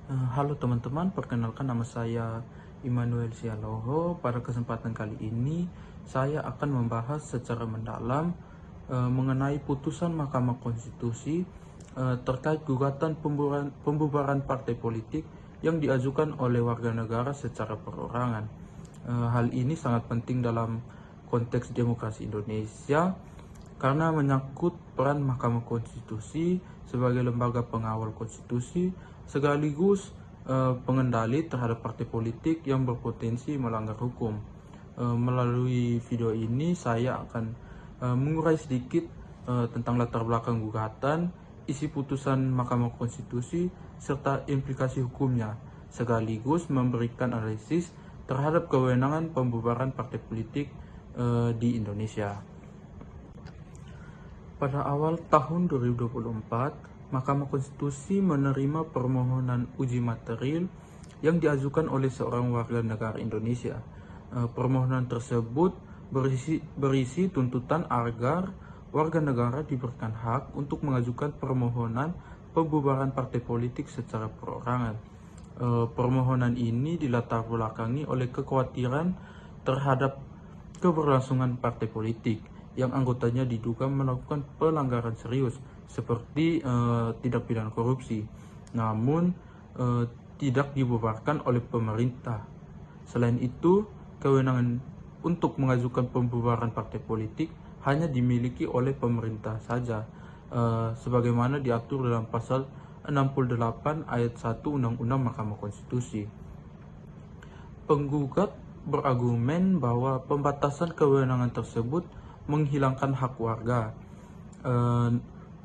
Halo teman-teman, perkenalkan nama saya Immanuel Sialoho. Pada kesempatan kali ini, saya akan membahas secara mendalam mengenai putusan Mahkamah Konstitusi terkait gugatan pembubaran partai politik yang diajukan oleh warga negara secara perorangan. Hal ini sangat penting dalam konteks demokrasi Indonesia karena menyangkut peran Mahkamah Konstitusi sebagai lembaga pengawal konstitusi sekaligus pengendali terhadap partai politik yang berpotensi melanggar hukum. Melalui video ini saya akan mengurai sedikit tentang latar belakang gugatan, isi putusan Mahkamah Konstitusi, serta implikasi hukumnya, sekaligus memberikan analisis terhadap kewenangan pembubaran partai politik di Indonesia. Pada awal tahun 2024, Mahkamah Konstitusi menerima permohonan uji material yang diajukan oleh seorang warga negara Indonesia. Permohonan tersebut berisi tuntutan agar warga negara diberikan hak untuk mengajukan permohonan pembubaran partai politik secara perorangan. Permohonan ini dilatar belakangi oleh kekhawatiran terhadap keberlangsungan partai politik yang anggotanya diduga melakukan pelanggaran serius seperti tindak pidana korupsi, namun tidak dibubarkan oleh pemerintah. Selain itu, kewenangan untuk mengajukan pembubaran partai politik hanya dimiliki oleh pemerintah saja, sebagaimana diatur dalam pasal 68 ayat 1 Undang-Undang Mahkamah Konstitusi. Penggugat berargumen bahwa pembatasan kewenangan tersebut menghilangkan hak warga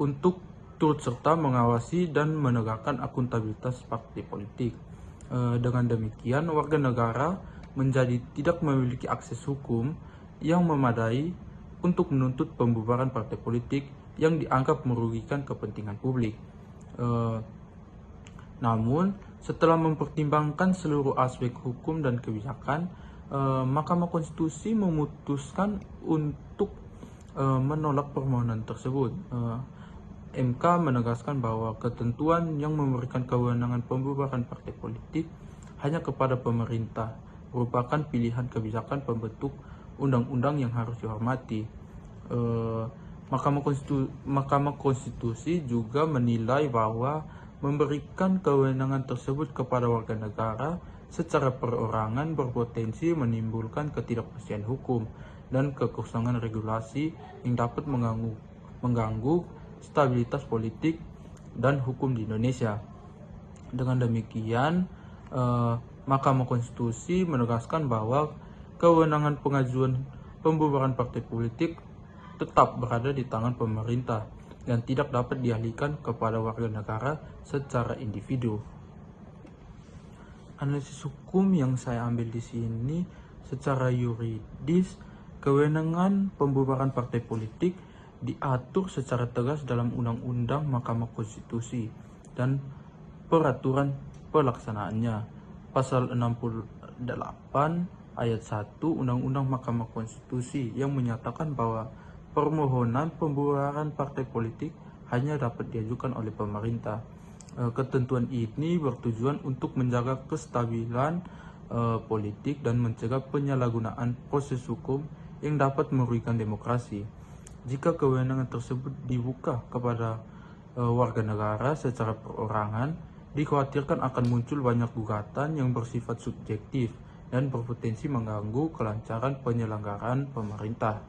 untuk turut serta mengawasi dan menegakkan akuntabilitas partai politik. Dengan demikian, warga negara menjadi tidak memiliki akses hukum yang memadai untuk menuntut pembubaran partai politik yang dianggap merugikan kepentingan publik. Namun, setelah mempertimbangkan seluruh aspek hukum dan kebijakan, Mahkamah Konstitusi memutuskan untuk menolak permohonan tersebut. MK menegaskan bahwa ketentuan yang memberikan kewenangan pembubaran partai politik hanya kepada pemerintah merupakan pilihan kebijakan pembentuk undang-undang yang harus dihormati. Mahkamah Konstitusi juga menilai bahwa memberikan kewenangan tersebut kepada warga negara secara perorangan berpotensi menimbulkan ketidakpastian hukum dan kekosongan regulasi yang dapat mengganggu stabilitas politik dan hukum di Indonesia. Dengan demikian, Mahkamah Konstitusi menegaskan bahwa kewenangan pengajuan pembubaran partai politik tetap berada di tangan pemerintah dan tidak dapat dialihkan kepada warga negara secara individu. Analisis hukum yang saya ambil di sini secara yuridis, kewenangan pembubaran partai politik diatur secara tegas dalam Undang-Undang Mahkamah Konstitusi dan peraturan pelaksanaannya. Pasal 68 ayat 1 Undang-Undang Mahkamah Konstitusi yang menyatakan bahwa permohonan pembubaran partai politik hanya dapat diajukan oleh pemerintah. Ketentuan ini bertujuan untuk menjaga kestabilan politik dan mencegah penyalahgunaan proses hukum yang dapat merugikan demokrasi. Jika kewenangan tersebut dibuka kepada warga negara secara perorangan, dikhawatirkan akan muncul banyak gugatan yang bersifat subjektif dan berpotensi mengganggu kelancaran penyelenggaraan pemerintah.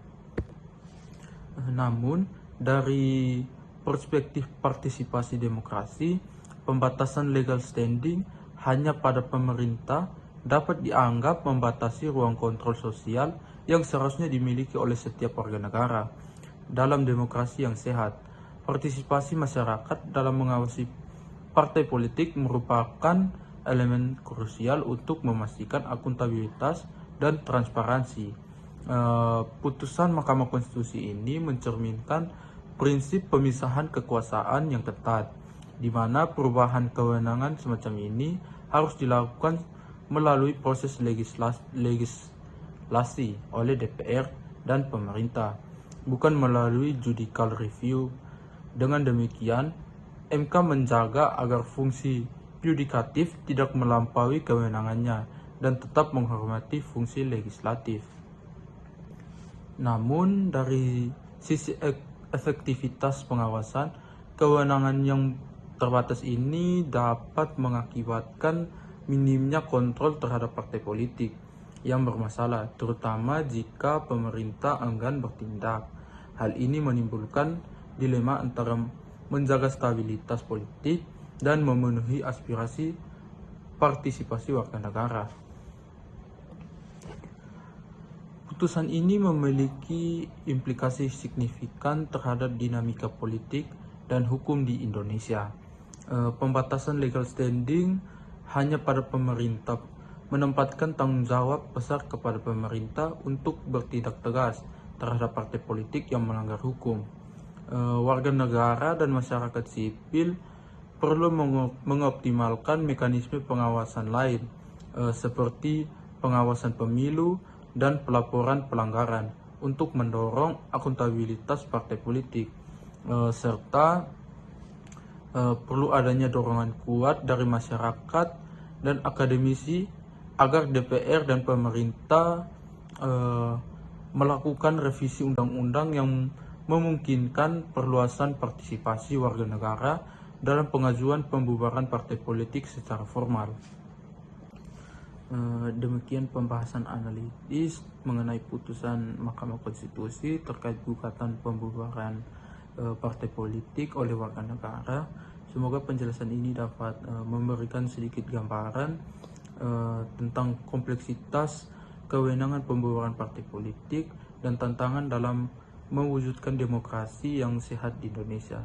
Namun, dari perspektif partisipasi demokrasi, pembatasan legal standing hanya pada pemerintah dapat dianggap membatasi ruang kontrol sosial yang seharusnya dimiliki oleh setiap warga negara. Dalam demokrasi yang sehat, partisipasi masyarakat dalam mengawasi partai politik merupakan elemen krusial untuk memastikan akuntabilitas dan transparansi. Putusan Mahkamah Konstitusi ini mencerminkan prinsip pemisahan kekuasaan yang ketat, di mana perubahan kewenangan semacam ini harus dilakukan melalui proses legislasi oleh DPR dan pemerintah, bukan melalui judicial review. Dengan demikian, MK menjaga agar fungsi yudikatif tidak melampaui kewenangannya dan tetap menghormati fungsi legislatif. Namun dari sisi efektivitas pengawasan, kewenangan yang terbatas ini dapat mengakibatkan minimnya kontrol terhadap partai politik yang bermasalah, terutama jika pemerintah enggan bertindak. Hal ini menimbulkan dilema antara menjaga stabilitas politik dan memenuhi aspirasi partisipasi warga negara. Putusan ini memiliki implikasi signifikan terhadap dinamika politik dan hukum di Indonesia. Pembatasan legal standing hanya pada pemerintah menempatkan tanggung jawab besar kepada pemerintah untuk bertindak tegas terhadap partai politik yang melanggar hukum. Warga negara dan masyarakat sipil perlu mengoptimalkan mekanisme pengawasan lain seperti pengawasan pemilu dan pelaporan pelanggaran untuk mendorong akuntabilitas partai politik, serta perlu adanya dorongan kuat dari masyarakat dan akademisi agar DPR dan pemerintah melakukan revisi undang-undang yang memungkinkan perluasan partisipasi warga negara dalam pengajuan pembubaran partai politik secara formal. Demikian pembahasan analitis mengenai putusan Mahkamah Konstitusi terkait gugatan pembubaran partai politik oleh warga negara. Semoga penjelasan ini dapat memberikan sedikit gambaran tentang kompleksitas kewenangan pembubaran partai politik dan tantangan dalam mewujudkan demokrasi yang sehat di Indonesia.